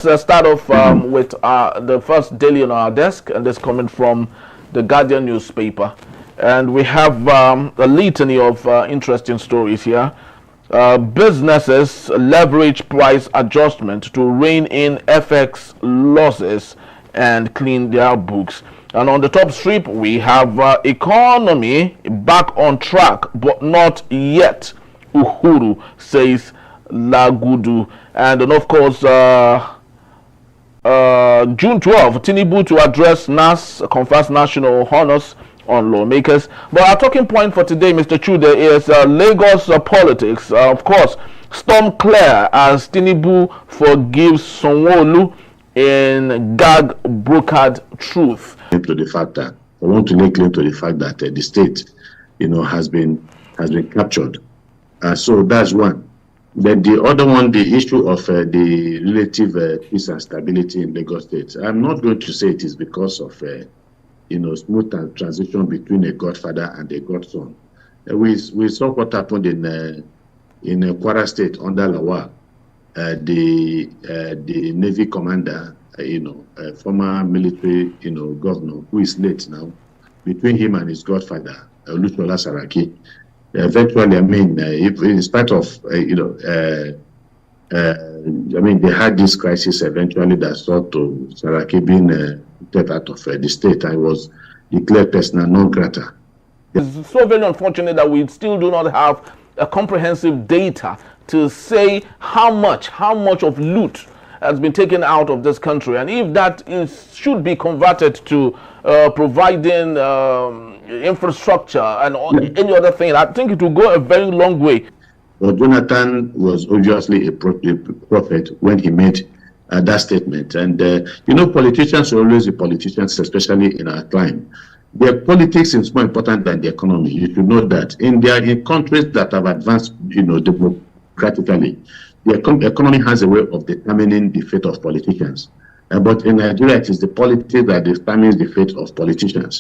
Start off with the first daily on our desk, and this coming from the Guardian newspaper. And we have a litany of interesting stories here. Businesses leverage price adjustment to rein in FX losses and clean their books. And on the top strip, we have economy back on track, but not yet, Uhuru says Lagudu. And then, of course, June 12, Tinubu to address NAS, confers national honors on lawmakers. But our talking point for today, Mr. Chude, is Lagos politics. Of course, storm clear as Tinubu forgives Sanwolu in gag brokered truth. To the fact that I want to lay claim to the fact that the state, has been captured. So that's one. Then the other one, the issue of the relative peace and stability in Lagos State. I'm not going to say it is because of smooth transition between a godfather and a godson. We saw what happened in Kwara State under Lawal. The Navy commander, former military, governor who is late now, between him and his godfather, Olusola Saraki. Eventually, in spite of, they had this crisis eventually that sought to Saraki being taken out of the state and was declared persona non grata. It's so very unfortunate that we still do not have a comprehensive data to say how much of loot has been taken out of this country, and if that should be converted to providing infrastructure and any other thing. I think it will go a very long way. Well, Jonathan was obviously a prophet when he made that statement. And, politicians are always the politicians, especially in our time. Their politics is more important than the economy. You should know that. In countries that have advanced, democratically, the economy has a way of determining the fate of politicians. But in Nigeria, it is the politics that determines the fate of politicians.